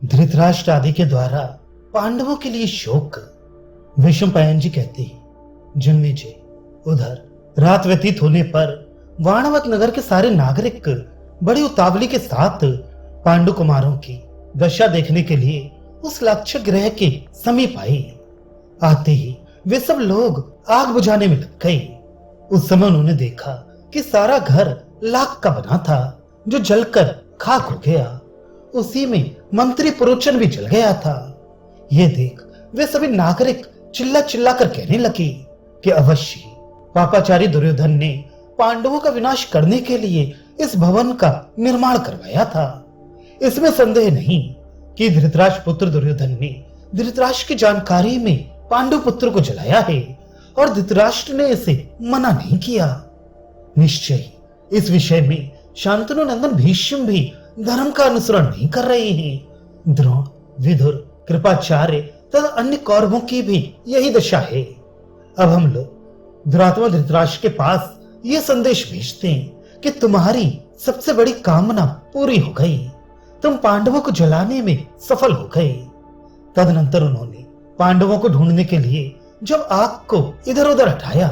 धृतराष्ट्र आदि के द्वारा पांडवों के लिए शोक। विषमपायन जी कहते हैं, जन्मेजय, उधर रात व्यतीत होने पर वाणवत नगर के सारे नागरिक बड़ी उतावली के साथ पांडु कुमारों की दशा देखने के लिए उस लक्ष्य ग्रह के समीप आए। आते ही वे सब लोग आग बुझाने में लग गए। उस समय उन्होंने देखा कि सारा घर लाख का बना था, जो जलकर खाक हो गया। उसी में मंत्री पुरोचन भी जल गया था। ये देख वे सभी नागरिक चिल्ला चिल्ला कर कहने लगे कि अवश्य पापाचारी दुर्योधन ने पांडवों का विनाश करने के लिए इस भवन का निर्माण करवाया था। इसमें संदेह नहीं कि धृतराष्ट्र पुत्र दुर्योधन ने धृतराष्ट्र की जानकारी में पांडु पुत्र को जलाया है और धृतराष्ट्र ने इसे मना नहीं किया। निश्चय ही इस विषय में शांतनु नंदन भीष्म भी धर्म का अनुसरण नहीं कर रहे हैं। द्रोण, विदुर, कृपाचार्य तथा अन्य कौरवों की भी यही दशा है। अब हम लोग दुरात्मा धृतराष्ट्र के पास ये संदेश भेजते हैं कि तुम्हारी सबसे बड़ी कामना पूरी हो गई, तुम पांडवों को जलाने में सफल हो गए। तदनंतर उन्होंने पांडवों को ढूंढने के लिए जब आग को इधर उधर हटाया,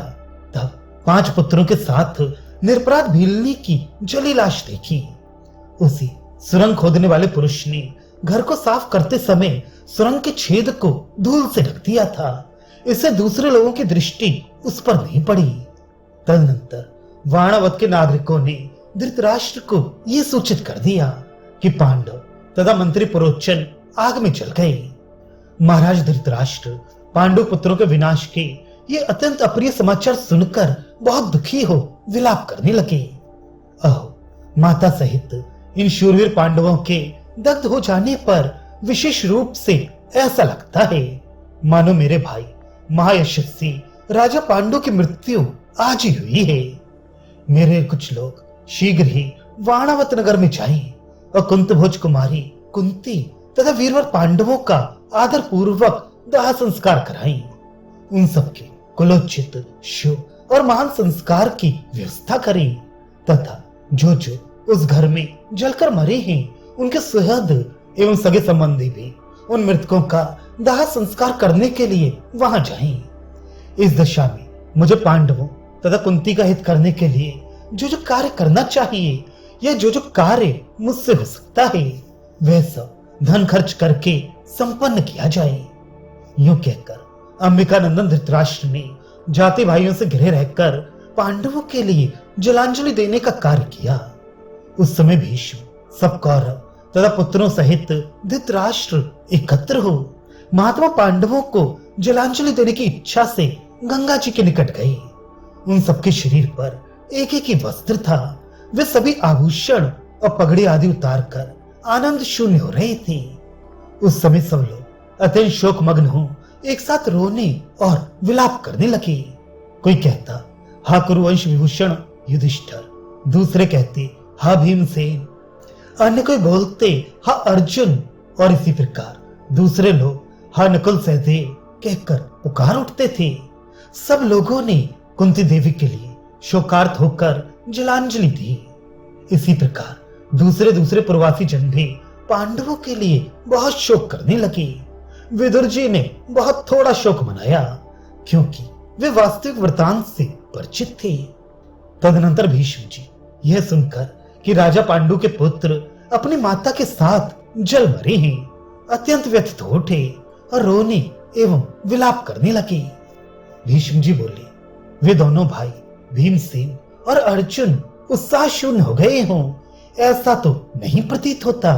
तब 5 पुत्रों के साथ निरपराध भीलनी की जली लाश देखी। उसी सुरंग खोदने वाले पुरुष ने घर को साफ करते समय सुरंग के छेद को धूल से ढक दिया था। इससे दूसरे लोगों की दृष्टि उस पर नहीं पड़ी। तदनंतर वाणावत के नागरिकों ने धृतराष्ट्र को यह सूचित कर दिया कि पांडव तथा मंत्री पुरोचन आग में जल गए। महाराज धृतराष्ट्र पांडु पुत्रों के विनाश के ये अत्यंत अप्रिय समाचार सुनकर बहुत दुखी हो विलाप करने लगे। अहो, माता सहित इन शूरवीर पांडवों के दग्ध हो जाने पर विशेष रूप से ऐसा लगता है मानो मेरे भाई महायशस्वी राजा पांडु की मृत्यु आज ही हुई है। मेरे कुछ लोग शीघ्र ही वाणावत नगर में जाएं और कुंतभोज कुमारी कुंती तथा वीरवर पांडवों का आदर पूर्वक दाह संस्कार कराएं। उन सबके कुलोचित, शुभ और महान संस्कार की व्यवस्था करें तथा जो जो उस घर में जलकर मरे हैं उनके सुहृद एवं सगे संबंधी भी उन मृतकों का दाह संस्कार करने के लिए वहां जाएं। इस दशा में मुझे पांडवों तथा कुंती का हित करने के लिए जो जो कार्य करना चाहिए या जो जो कार्य मुझसे हो सकता है वह सब धन खर्च करके संपन्न किया जाए। यूं कहकर अंबिकानंदन धृतराष्ट्र ने जाति भाइयों से घिरे रहकर पांडवों के लिए जलांजलि देने का कार्य किया। उस समय भीष्म सब कौरव तथा पुत्रों सहित धृतराष्ट्र एकत्र हो महात्मा पांडवों को जलांजलि देने की इच्छा से गंगा जी के निकट गए। उन सबके शरीर पर एक एक ही वस्त्र था। वे सभी आभूषण और पगड़ी आदि उतारकर आनंद शून्य हो रहे थे। उस समय सब लोग अत्यंत शोक मग्न हो एक साथ रोने और विलाप करने लगे। कोई कहता हा कुरुवंश विभूषण युधिष्ठिर, दूसरे कहते हा भीमसेन, अन्य कोई बोलते हा अर्जुन और इसी प्रकार दूसरे लोग हा नकुल सहदेव कहकर पुकार उठते थे। सब लोगों ने कुंती देवी के लिए शोकार्त होकर जलांजलि दी। इसी प्रकार दूसरे दूसरे प्रवासी जन भी पांडवों के लिए बहुत शोक करने लगे। विदुर जी ने बहुत थोड़ा शोक मनाया क्योंकि वे वास्तविक वृतांत से परिचित थे। तदनंतर भीष्म जी यह सुनकर कि राजा पांडु के पुत्र अपनी माता के साथ जल मरे हैं अत्यंत व्यथित हो उठे और रोने एवं विलाप करने लगे। भीष्म जी बोले, वे दोनों भाई भीमसेन और अर्जुन उत्साह शून्य हो गए हों ऐसा तो नहीं प्रतीत होता।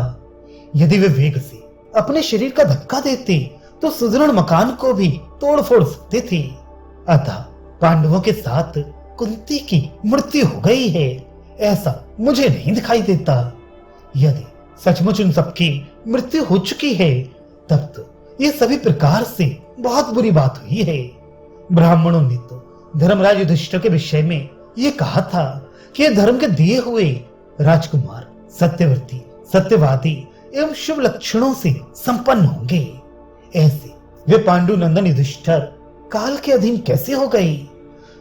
यदि वे वेग से अपने शरीर का धक्का देते तो सुदृढ़ मकान को भी तोड़ फोड़ सकते थे। अतः पांडवों के साथ कुंती की मृत्यु हो गई है ऐसा मुझे नहीं दिखाई देता। यदि सचमुच उन सबकी मृत्यु हो चुकी है तब तो ये सभी प्रकार से बहुत बुरी बात हुई है। ब्राह्मणों ने तो धर्मराज युधिष्ठिर के विषय में ये कहा था कि धर्म के दिए हुए राजकुमार सत्यव्रती, सत्यवादी एवं शुभ लक्षणों से संपन्न होंगे। ऐसे वे पांडु नंदन युधिष्ठिर काल के अधीन कैसे हो गए,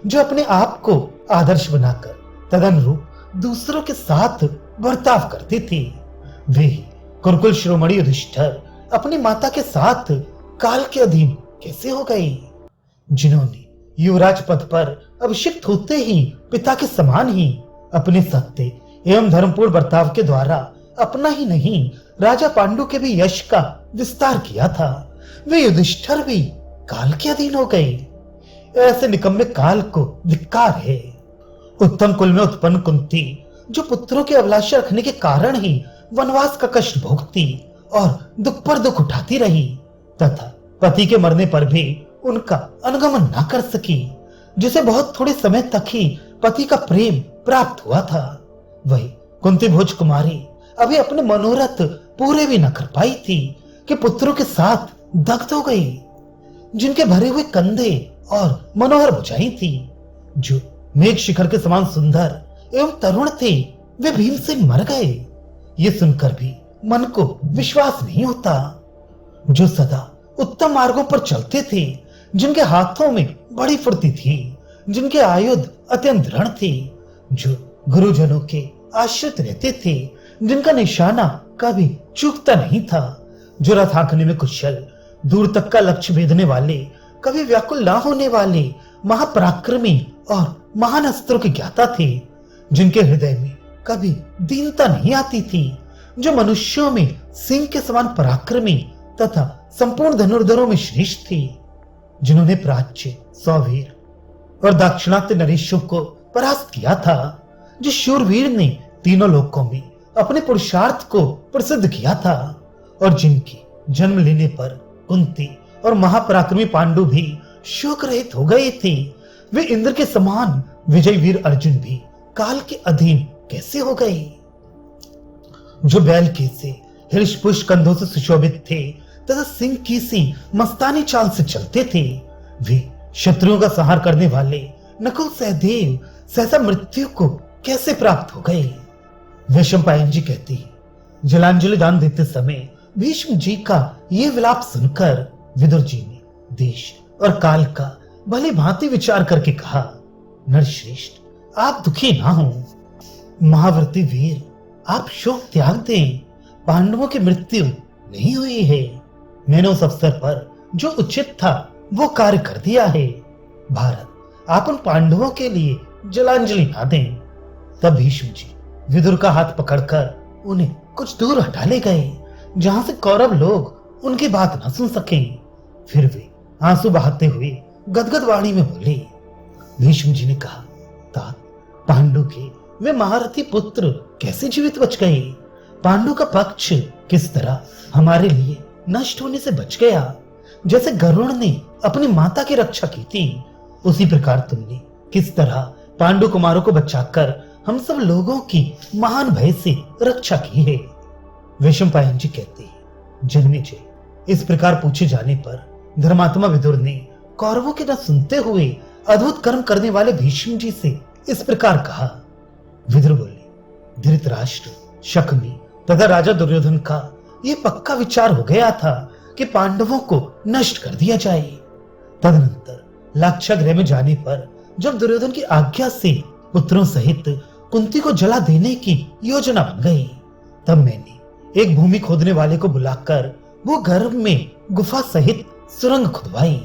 जो अपने आप को आदर्श बनाकर तदनुरूप दूसरों के साथ बर्ताव करते थे। वे कुरुकुल शिरोमणि युधिष्ठिर अपनी माता के साथ काल के अधीन कैसे हो गए, जिन्होंने युवराज पद पर अभिषिक्त होते ही पिता के समान ही अपने सत्य एवं धर्मपूर्ण बर्ताव के द्वारा अपना ही नहीं राजा पांडु के भी यश का विस्तार किया था, वे युधिष्ठिर भी काल के अधीन हो गए। ऐसे निकम्मे काल को धिक्कार है। उत्तम कुल में उत्पन्न कुंती, जो पुत्रों की अभिलाषा रखने के कारण ही वनवास का कष्ट भोगती और दुख पर दुख उठाती रही, तथा पति के मरने पर भी उनका अनुगमन न कर सकी, जिसे बहुत थोड़े समय तक ही पति का प्रेम प्राप्त हुआ था, वही कुंती भोज कुमारी अभी अपने मनोरथ पूरे भी न कर पाई थी कि पुत्रों के साथ दग्ध हो गई। जिनके भरे हुए कंधे और मनोहर भुजाएं थी, जो मेघ शिखर के समान सुंदर एवं तरुण थे, वे भीमसेन मर गए। ये सुनकर भी मन को विश्वास नहीं होता। जो सदा उत्तम मार्गों पर चलते थे, जिनके हाथों में बड़ी फुर्ती थी, जिनके आयुध अत्यंत दृढ़ थे, जो गुरुजनों के आश्रित रहते थे, जिनका निशाना कभी चूकता नहीं था, जो रथ हाँकने में कुशल, दूर तक का लक्ष्य भेदने वाले, कभी व्याकुल न होने वाले महापराक्रमी और महान अस्त्रों के ज्ञाता थे, जिनके हृदय में कभी दीनता नहीं आती थी, जो मनुष्यों में सिंह के समान पराक्रमी तथा संपूर्ण धनुर्धरों में श्रेष्ठ थी, जिन्होंने प्राच्य, सौवीर और दाक्षिणात्य नरेशों को परास्त किया था, जिस शूरवीर ने तीनों लोकों में अपने पुरुषार्थ को प्रसिद्ध किया था, और जिनके जन्म लेने पर कुंती और महापराक्रमी पांडु भी शोक रहित हो गए थे, वे इंद्र के समान विजय वीर अर्जुन भी काल के अधीन कैसे हो गए। जो बैल के से हृष्पुष्ट कंधों से सुशोभित थे तथा सिंह की सी मस्तानी चाल से चलते थे, वे शत्रुओं का संहार करने वाले नकुल सहदेव सहसा मृत्यु को कैसे प्राप्त हो गए। वैशंपायन जी कहते हैं, जलांजलि दान देते समय भीष्म जी का ये विलाप सुनकर विदुर जी ने देश और काल का भली भांति विचार करके कहा, नरश्रेष्ठ, आप दुखी ना हो। महाव्रती वीर, आप शोक त्याग दें। पांडवों की मृत्यु नहीं हुई है। मैंने उस अवसर पर जो उचित था वो कार्य कर दिया है। भारत, आप उन पांडवों के लिए जलांजलि ना दें। तब भीष्म जी विदुर का हाथ पकड़कर उन्हें कुछ दूर हटा ले गए, जहां से कौरव लोग उनकी बात न सुन सके। फिर वे आंसू बहाते हुए गदगद वाणी में बोले। भीष्म जी ने कहा, तात, पांडु के वे महारथी पुत्र कैसे जीवित बच गए? पांडु का पक्ष किस तरह हमारे लिए नष्ट होने से बच गया? जैसे गरुड़ ने अपनी माता की रक्षा की थी, उसी प्रकार तुमने किस तरह पांडु कुमारों को बचाकर हम सब लोगों की महान भय से रक्षा की है। वैशंपायन जी कहते हैं, जन्मेजय, इस प्रकार पूछे जाने पर धर्मात्मा विदुर ने कौरवों के न सुनते हुए अद्भुत कर्म करने वाले भीष्म जी से इस प्रकार कहा। विदुर बोले, धृतराष्ट्र, शकुनी तथा राजा दुर्योधन का यह पक्का विचार हो गया था कि पांडवों को नष्ट कर दिया जाए। तदनंतर लाक्षागृह में जाने पर जब दुर्योधन की आज्ञा से पुत्रों सहित कुंती को जला देने की योजना बन गई, तब मैंने एक भूमि खोदने वाले को बुलाकर वो गर्भ में गुफा सहित सुरंग खुदवाई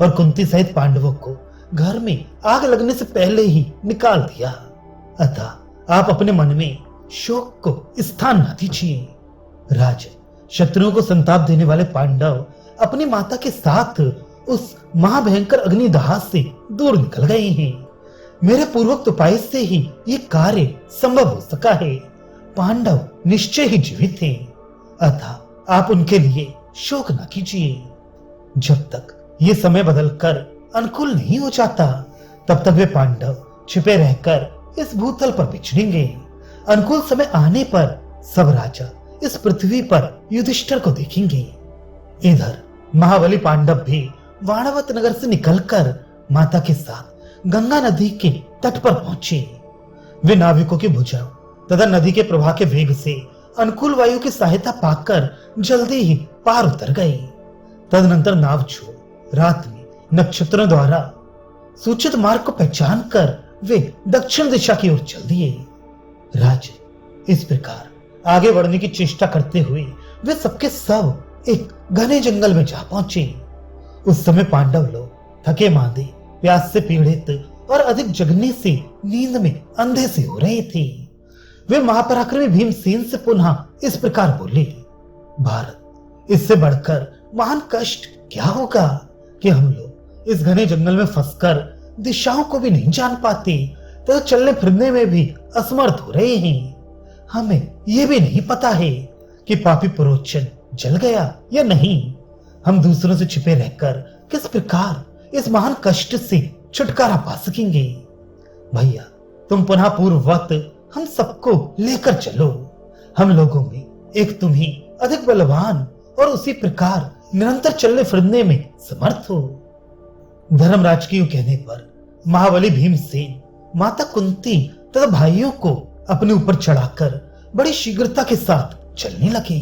और कुंती सहित पांडवों को घर में आग लगने से पहले ही निकाल दिया। अतः आप अपने मन में शोक को स्थान न दीजिए। राजन, शत्रुओं को संताप देने वाले पांडव अपनी माता के साथ उस महाभयंकर अग्निदाह से दूर निकल गए हैं। मेरे पूर्वोक्त उपाय से ही ये कार्य संभव हो सका है। पांडव निश्चय ही जीवित हैं, अतः आप उनके लिए शोक न कीजिए। जब तक ये समय बदलकर अनुकूल नहीं हो जाता, तब तक वे पांडव छिपे रहकर इस भूतल पर बिछड़ेंगे। अनुकूल समय आने पर सब राजा इस पृथ्वी पर युधिष्ठिर को देखेंगे। इधर महाबली पांडव भी वाणावत नगर से निकलकर माता के साथ गंगा नदी के तट पर पहुंचे। वे नाविकों की भुजाओं तथा नदी के प्रवाह के वेग से अनुकूल वायु की सहायता पाकर जल्दी ही पार उतर गए। तदनंतर नाव छोड़ रात में नक्षत्रों द्वारा सूचित मार्ग को पहचान कर वे दक्षिण दिशा की ओर चल दिए। राज, इस प्रकार आगे बढ़ने की चेष्टा करते हुए वे सबके सब एक घने जंगल में जा पहुंचे। उस समय पांडव लोग थके मांदे, प्यास से पीड़ित और अधिक जगने से नींद में अंधे से हो रहे थे। वे महापराक्रमी भीमसेन से पुनः इस प्रकार बोले, भारत, इससे बढ़कर महान कष्ट क्या होगा कि हम लोग इस घने जंगल में फंसकर दिशाओं को भी नहीं जान पाते, तो चलने फिरने में भी असमर्थ हो रहे हैं। हमें यह भी नहीं पता है कि पापी पुरोचन जल गया या नहीं। हम दूसरों से छिपे रहकर किस प्रकार इस महान कष्ट से छुटकारा पा सकेंगे। भैया, तुम पुनः पूर्ववत हम सबको लेकर चलो। हम लोगों में एक तुम ही अधिक बलवान और उसी प्रकार निरंतर चलने फिरने में समर्थ हो। धर्मराज के कहने पर महाबली भीमसेन माता कुंती तथा भाइयों को अपने ऊपर चढ़ाकर बड़ी शीघ्रता के साथ चलने लगे।